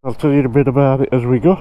I'll tell you a bit about it as we go.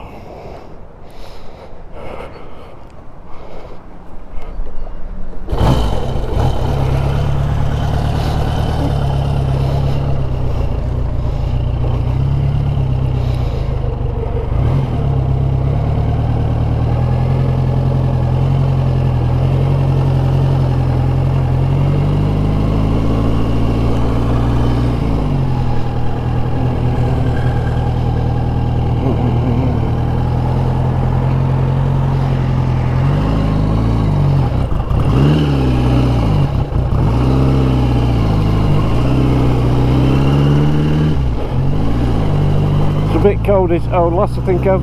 A bit cold is old lass. I think I've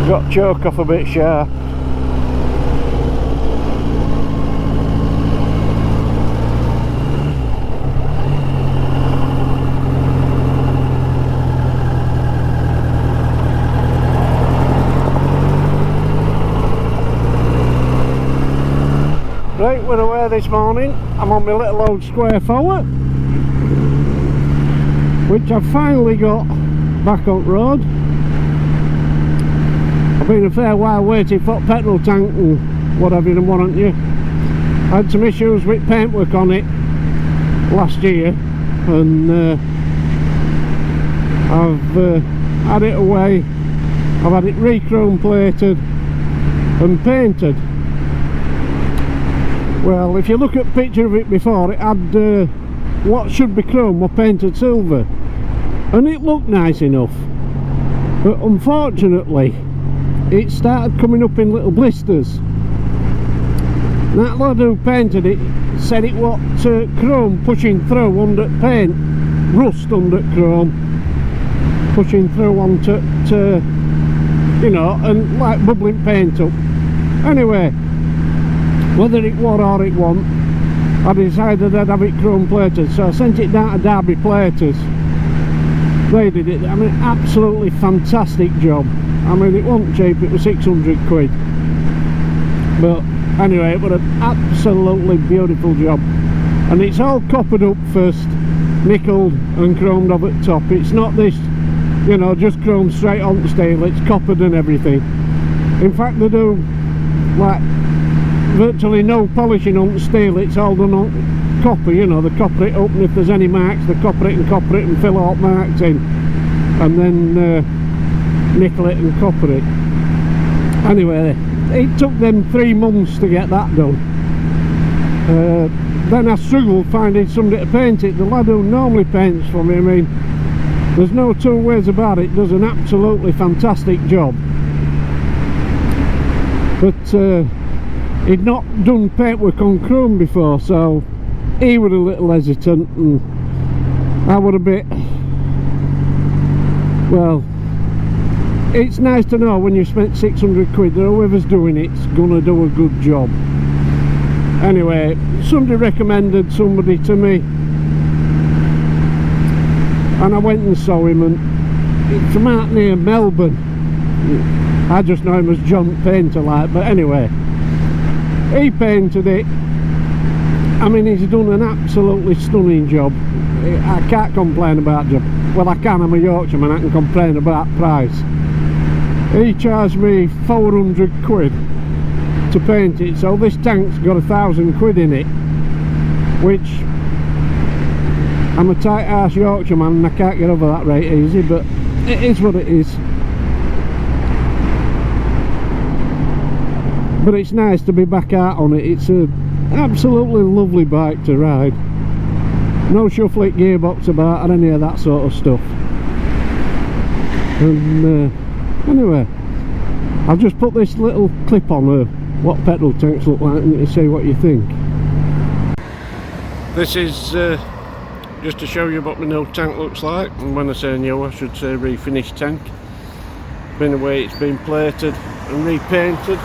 got choke off a bit sharp. Right, we're away this morning. I'm on my little old square forward, which I've finally got back on road. I've been a fair while waiting for petrol tank and what have you and what haven't you. I had some issues with paintwork on it last year, and I've had it away. I've had it re-chrome plated and painted. Well, if you look at a picture of it before, it had what should be chrome were painted silver, and it looked nice enough, but unfortunately it started coming up in little blisters. That lad who painted it said it was chrome pushing through under paint, rust under chrome pushing through onto you know, and like bubbling paint up. Anyway, whether it was or it wasn't, I decided I'd have it chrome plated, so I sent it down to Derby Platers. They did it. I mean, absolutely fantastic job. I mean, it wasn't cheap, it was 600 quid. But anyway, it was an absolutely beautiful job. And it's all coppered up first, nickeled and chromed up at top. It's not this, you know, just chrome straight onto steel, it's coppered and everything. In fact, they do like virtually no polishing on steel, it's all done on copper, you know, they copper it up, and if there's any marks they copper it and fill all marks in, and then nickel it and copper it. Anyway, it took them 3 months to get that done. Then I struggled finding somebody to paint it. The lad who normally paints for me, I mean, there's no two ways about it, does an absolutely fantastic job. But he'd not done paintwork on chrome before, so he was a little hesitant, and I was a bit, well, it's nice to know when you spent 600 quid that whoever's doing it's gonna do a good job. Anyway, somebody recommended somebody to me, and I went and saw him, and it's from out near Melbourne. I just know him as John Painter, like, but anyway, he painted it. I mean, he's done an absolutely stunning job. I can't complain about job. Well, I can, I'm a Yorkshireman, I can complain about price. He charged me 400 quid to paint it, so this tank's got 1,000 quid in it, which I'm a tight ass Yorkshireman and I can't get over that rate easy, but it is what it is. But it's nice to be back out on it. It's a absolutely lovely bike to ride. No shuffle gearbox about or any of that sort of stuff. And anyway, I've just put this little clip on what petrol tanks look like, and you see what you think. This is just to show you what my new tank looks like, and when I say new I should say refinished tank. Been away, it's been plated and repainted.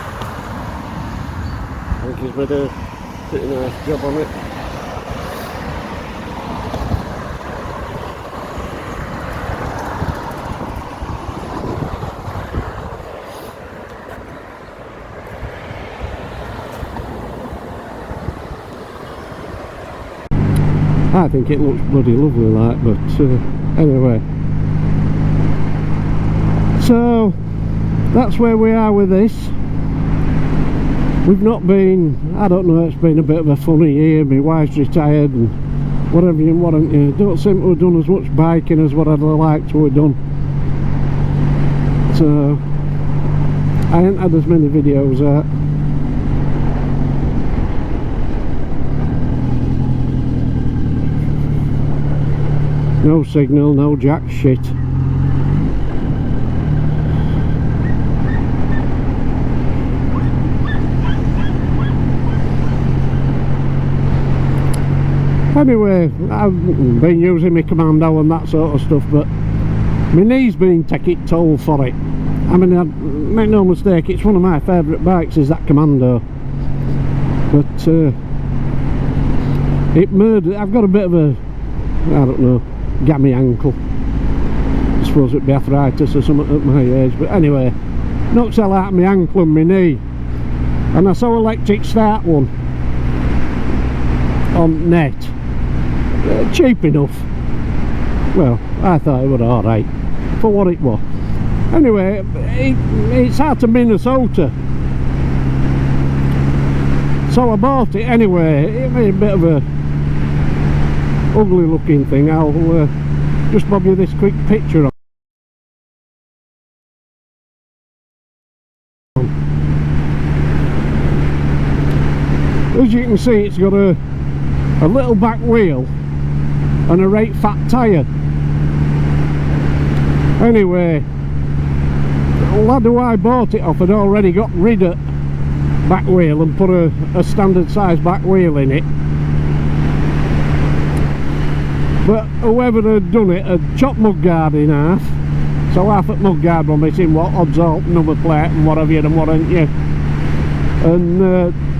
I think he's made a pretty nice job on it. I think it looks bloody lovely like, but anyway, So that's where we are with this. We've not been, I don't know, it's been a bit of a funny year. My wife's retired and whatever you want. You don't seem to have done as much biking as what I'd like to have done. So I haven't had as many videos out. No signal, no jack shit. Anyway, I've been using my Commando and that sort of stuff, but my knee's been taking toll for it. I mean, make no mistake, it's one of my favourite bikes, is that Commando. But it murdered. I've got a bit of a, I don't know, gammy ankle. I suppose it'd be arthritis or something at my age. But anyway, knocks hell out of my ankle and my knee. And I saw electric start one on net. Cheap enough. Well, I thought it was alright for what it was. Anyway, it's out of Minnesota, so I bought it anyway. It made a bit of a ugly looking thing. I'll just bob you this quick picture on. As you can see, it's got a little back wheel and a right fat tyre. Anyway, the lad who I bought it off had already got rid of back wheel and put a standard size back wheel in it. But whoever had done it had chopped mudguard in half, so half at mudguard were missing, what odds all number plate and what have you and what ain't you. And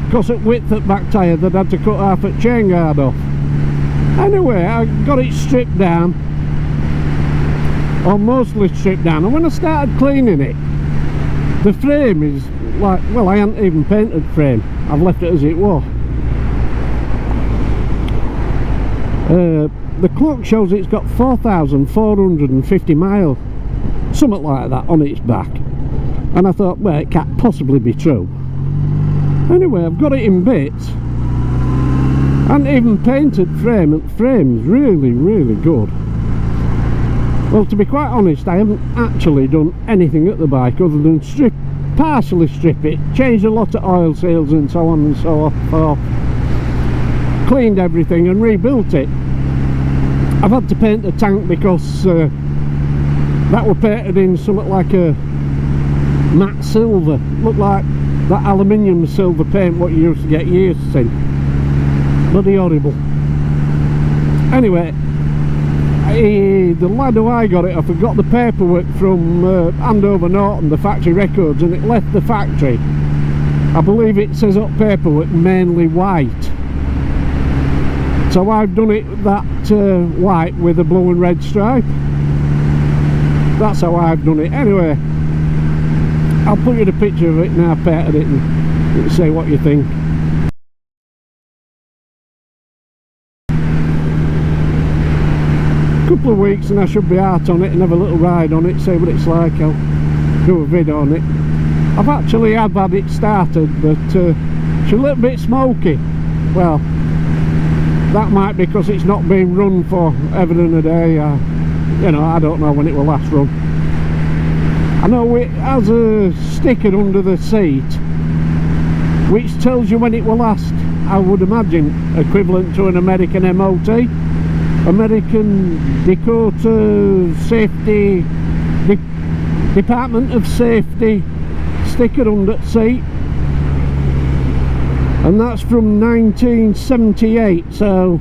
because at width at back tyre they'd had to cut half at chain guard off. Anyway, I got it stripped down, or mostly stripped down, and when I started cleaning it, the frame is like, well, I hadn't even painted frame, I've left it as it was. The clock shows it's got 4,450 miles, something like that, on its back. And I thought, well, it can't possibly be true. Anyway, I've got it in bits, and even painted frame, and the frame's really, really good. Well, to be quite honest, I haven't actually done anything at the bike other than partially strip it, changed a lot of oil seals and so on and so forth, cleaned everything and rebuilt it. I've had to paint the tank because that were painted in something like a matte silver, looked like that aluminium silver paint what you used to get years in. Bloody horrible. Anyway, the lad who I got it off, I got the paperwork from Andover Norton, the factory records, and it left the factory. I believe it says up paperwork mainly white. So I've done it that white with a blue and red stripe. That's how I've done it. Anyway, I'll put you the picture of it now, painted it, and say what you think. Couple of weeks and I should be out on it and have a little ride on it, see what it's like. I'll do a vid on it. I've actually had it started, but it's a little bit smoky. Well, that might be because it's not been run for ever and a day. You know, I don't know when it will last run. I know it has a sticker under the seat which tells you when it will last. I would imagine equivalent to an American MOT, American Dakota Safety Department of Safety sticker under the seat, and that's from 1978. So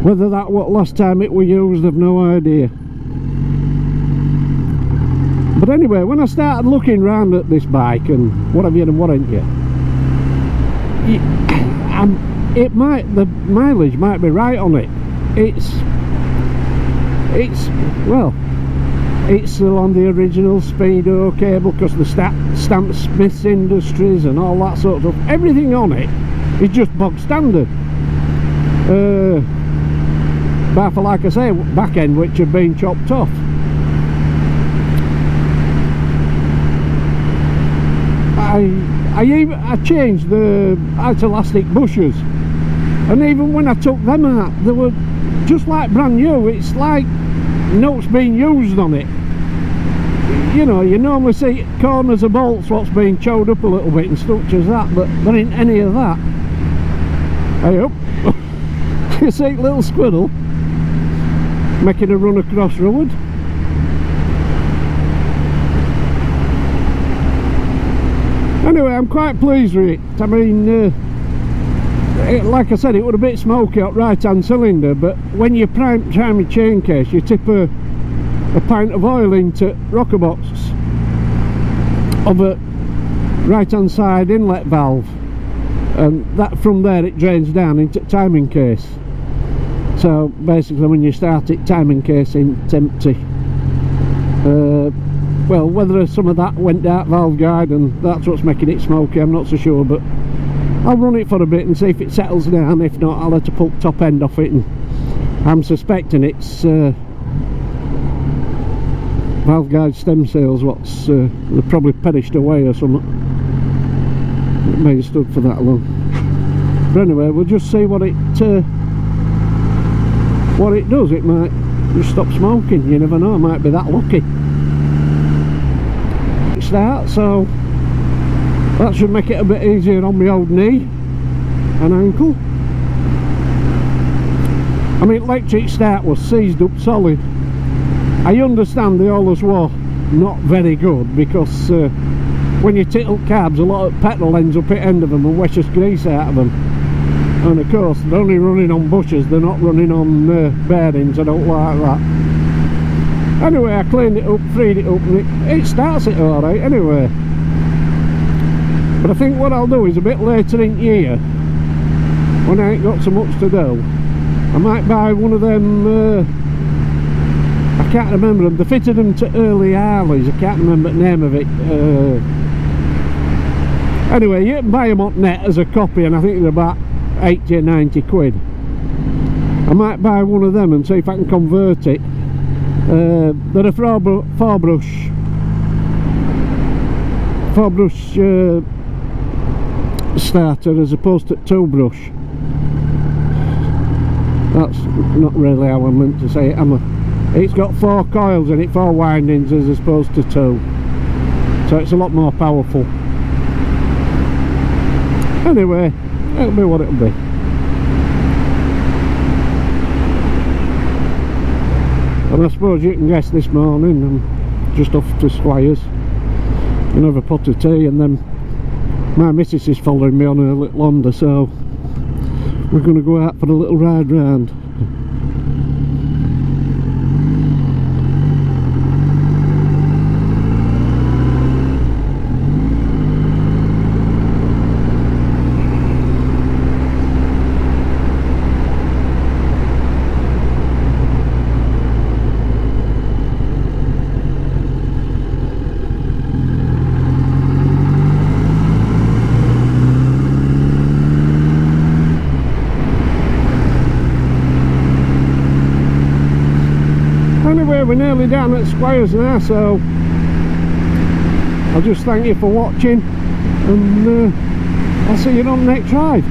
whether that was last time it was used, I've no idea. But anyway, when I started looking round at this bike and what have you and what ain't you, the mileage might be right on it. It's still on the original Speedo cable because the Stamp Smiths Industries and all that sort of stuff. Everything on it is just bog standard. bar for, like I say, back end which had been chopped off. I changed the isolastic bushers, and even when I took them out, they were just like brand new. It's like nothing's been used on it. You know, you normally see corners of bolts what's been chewed up a little bit and such as that, but there ain't any of that. Hey up. You see little squirrel making a run across road. Anyway, I'm quite pleased with it. I mean, like I said, it was a bit smoky at right hand cylinder, but when you prime your chain case, you tip a pint of oil into rocker box of a right hand side inlet valve, and that from there it drains down into timing case. So basically when you start it, timing case it's empty. Well, whether some of that went out valve guide and that's what's making it smoky, I'm not so sure, but I'll run it for a bit and see if it settles down. If not, I'll have to pull the top end off it, and I'm suspecting it's valve guide stem seals what's they've probably perished away or something. It may have stood for that long. But anyway, we'll just see what it does. It might just stop smoking, you never know, I might be that lucky. Start, so that should make it a bit easier on my old knee and ankle. I mean, electric start was seized up solid. I understand they always were not very good, because when you tilt carbs, a lot of petrol ends up at the end of them and washes grease out of them, and of course they're only running on bushers, they're not running on bearings. I don't like that. Anyway, I cleaned it up, freed it up, and it starts it alright anyway. But I think what I'll do is a bit later in the year, when I ain't got so much to do, I might buy one of them, I can't remember them, they fitted them to early Harleys, I can't remember the name of it. Anyway, you can buy them on net as a copy, and I think they're about 80 or 90 quid. I might buy one of them and see if I can convert it. They're a four brush starter as opposed to two brush. That's not really how I meant to say it, am I? It's got 4 coils in it, 4 windings as opposed to 2, so it's a lot more powerful. Anyway, it'll be what it'll be. And I suppose you can guess this morning I'm just off to Squires and have a pot of tea, and then my missus is following me on her little Honda, so we're going to go out for a little ride round. Anyway, we're nearly down at Squires now, so I'll just thank you for watching, and I'll see you on the next ride.